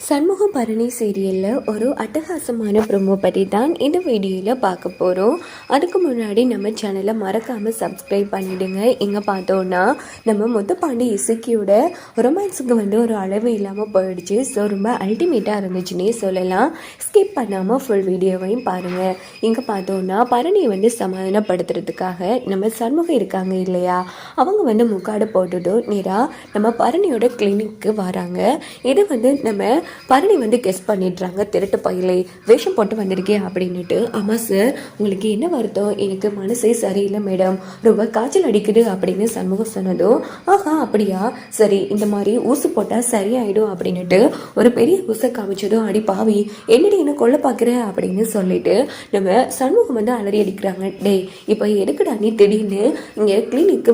சண்முகம் பரணி சீரியலில் ஒரு அட்டகாசமான ப்ரோமோ பற்றி தான் இந்த வீடியோவில் பார்க்க போகிறோம். அதுக்கு முன்னாடி நம்ம சேனலை மறக்காமல் சப்ஸ்கிரைப் பண்ணிவிடுங்க. இங்கே பார்த்தோன்னா நம்ம முத்துப்பாண்டி இசக்கியோட ரொமான்ஸுக்கு ஒரு அளவு இல்லாமல் போயிடுச்சு. ஸோ ரொம்ப அல்டிமேட்டாக இருந்துச்சுன்னே சொல்லலாம். ஸ்கிப் பண்ணாமல் ஃபுல் வீடியோவையும் பாருங்கள். இங்கே பார்த்தோன்னா பரணியை சமாதானப்படுத்துறதுக்காக நம்ம சண்முகம் இருக்காங்க இல்லையா, அவங்க முக்காடு போட்டுட்டு நேராக நம்ம பரணியோட கிளினிக்கு வராங்க. இது நம்ம பரணி கெஸ் பண்ணிடுறாங்க. திருட்டு பயிலை வேஷம் போட்டு வந்திருக்கேன் அப்படின்னுட்டு. ஆமாம் சார், உங்களுக்கு என்ன வருத்தம்? எனக்கு மனசே சரியில்லை மேடம், ரொம்ப காய்ச்சல் அடிக்குது அப்படின்னு சண்முகம் சொன்னதும், ஆஹா அப்படியா, சரி இந்த மாதிரி ஊசு போட்டால் சரியாயிடும் அப்படின்னுட்டு ஒரு பெரிய ஊசை காமிச்சதும், அடி பாவி என்னடி என்ன கொல்ல பார்க்குற அப்படின்னு சொல்லிட்டு நம்ம சண்முகம் அலறி அடிக்கிறாங்க. டே இப்போ எதுக்குடா நீ திடீர்னு இங்கே கிளினிக்கு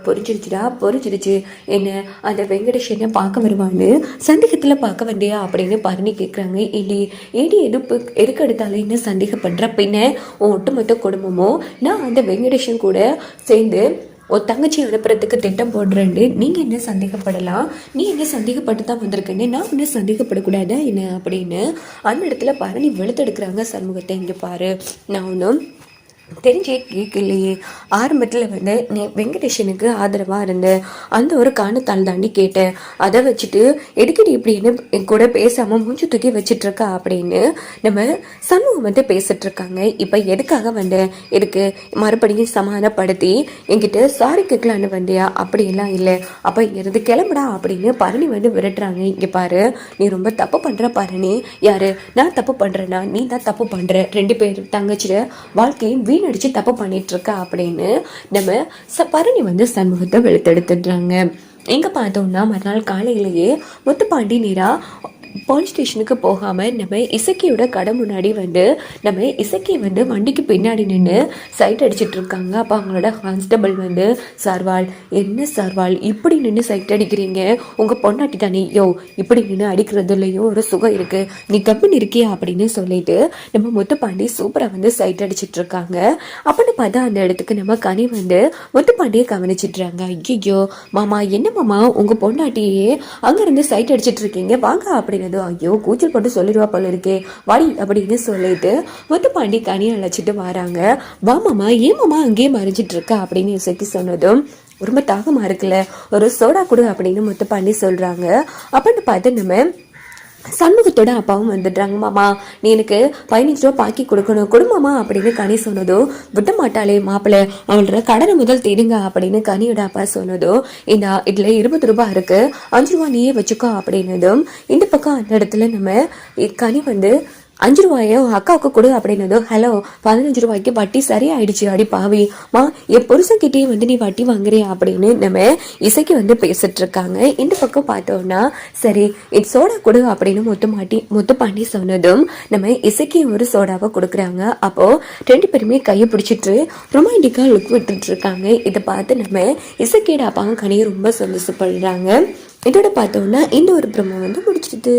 பொறிச்சிருச்சு என்ன அந்த வெங்கடேஷனை பார்க்க வருவான்னு சந்தேகத்தில் பார்க்க வந்தியா அப்படின்னு பரணி கேட்குறாங்க. ஏடி எதுக்கு எடுத்தாலும் என்ன சந்தேகப்படுற? பின்ன ஒட்டுமொத்த குடும்பமோ நான் அந்த வெங்கடேஷன் கூட சேர்ந்து ஒரு தங்கச்சி அனுப்புறதுக்கு திட்டம் போடுறேன்னு நீங்கள் என்ன சந்தேகப்படலாம்? நீ என்ன சந்தேகப்பட்டு தான் வந்திருக்கேன்னு நான் இன்னும் சந்தேகப்படக்கூடாதா என்ன அப்படின்னு அந்த இடத்துல பரணி வெளுத்தெடுக்கிறாங்க சண்முகத்தை. இங்கே பாரு, நான் ஒன்றும் தெரிஞ்சே கேட்கலையே. ஆரம்பத்தில் நீ வெங்கடேஷனுக்கு ஆதரவாக இருந்த அந்த ஒரு காரணத்தால் தாண்டி கேட்டேன். அதை வச்சுட்டு எதுக்கிட்டு இப்படின்னு என் கூட பேசாமல் மூச்சு தூக்கி வச்சிட்ருக்கா அப்படின்னு நம்ம சண்முகம் பேசிட்டு இருக்காங்க. இப்போ எதுக்காக எதுக்கு மறுபடியும் சமாதானப்படுத்தி என்கிட்ட சாரி கேட்கலான்னு வந்தியா? அப்படியெல்லாம் இல்லை. அப்போ இருந்து கிளம்புடா அப்படின்னு பரணி விரட்டுறாங்க. இங்கே பாரு, நீ ரொம்ப தப்பு பண்ணுற பரணி. யாரு நான் தப்பு பண்ணுறேன்னா? நீ தான் தப்பு பண்ணுற. ரெண்டு பேர் தங்கச்சிட வாழ்க்கையும் அடிச்சு தப்பு பண்ணிட்டு இருக்கா அப்படின்னு நம்ம பரணி சண்முகத்தை வெளுத்தெடுத்துடுறாங்க. எங்க பார்த்தோம்னா மறுநாள் காலையிலேயே முத்துப்பாண்டி நேரா போலீஸ் ஸ்டேஷனுக்கு போகாமல் நம்ம இசக்கியோட கடை முன்னாடி நம்ம இசக்கி வண்டிக்கு பின்னாடி நின்று சைட் அடிச்சிட்டு இருக்காங்க. அப்போ அவங்களோட கான்ஸ்டபிள் சார்வால், என்ன சார்வால் இப்படி நின்று சைட் அடிக்கிறீங்க? உங்கள் பொண்டாட்டி தானே, யோ இப்படி நின்று அடிக்கிறதுலையும் ஒரு சுகம் இருக்குது, நீ கம்பெனி இருக்கியா அப்படின்னு சொல்லிட்டு நம்ம முத்துப்பாண்டி சூப்பராக சைட் அடிச்சிட்டு இருக்காங்க. அப்படின்னு பார்த்தா அந்த இடத்துக்கு நம்ம கனி முத்துப்பாண்டியை கவனிச்சிட்றாங்க. ஐயோ மாமா, என்ன மாமா உங்கள் பொண்டாட்டியே அங்கேருந்து சைட் அடிச்சிட்டு இருக்கீங்க, வாங்க அப்படின்னு. ஐயோ கூச்சல் போட்டு சொல்லிடுவா போல இருக்கே, வாடி அப்படின்னு சொல்லிட்டு முத்துப்பாண்டி கனியை அழைச்சிட்டு வராங்க. வா மாமா, ஏன் மாமா அங்கேயே மறைஞ்சிட்டு இருக்கா அப்படின்னு இசைக்கு சொன்னதும், ரொம்ப தாகமா இருக்குல்ல, ஒரு சோடா கொடு அப்படின்னு முத்துப்பாண்டி சொல்றாங்க. அப்படின்னு பார்த்து நம்ம சண்முகத்தோட அப்பாவும் வந்துடுறாங்க. மாமா நீ எனக்கு 15 ரூபா பாக்கி கொடுக்கணும், குடும்பமா அப்படின்னு கனி சொன்னதும், விட்ட மாட்டாளே மாப்பிள்ள, அவளோட கடனை முதல் தேடுங்க அப்படின்னு கனியோட அப்பா சொன்னதும், இந்த இதுல 20 ரூபாய் இருக்கு, 5 ரூபா நீயே வச்சுக்கோ அப்படின்னதும், இந்த பக்கம் அந்த இடத்துல நம்ம கனி 5 ரூபாயோ அக்காவுக்கு கொடு அப்படின்னதோ, ஹலோ 15 ரூபாய்க்கு வட்டி சரியாயிடுச்சு, அடி பாவி மா, என் புருஷன்கிட்டயே நீ வட்டி வாங்குறியா அப்படின்னு நம்ம இசைக்கு பேசிட்டு இருக்காங்க. இந்த பக்கம் பார்த்தோம்னா சரி இது சோடா கொடு அப்படின்னு முத்துப்பாண்டி சொன்னதும் நம்ம இசைக்கு ஒரு சோடாவை கொடுக்குறாங்க. அப்போ 2 பேருமே கையை பிடிச்சிட்டு ரொமான்டிக்கா லுக் விட்டுட்டு இருக்காங்க. இதை பார்த்து நம்ம இசைக்கியோட அப்பாவும் கனியை ரொம்ப சந்தோஷப்படுறாங்க. இதோட பார்த்தோம்னா இந்த ஒரு பிரம்ம முடிச்சிடுது.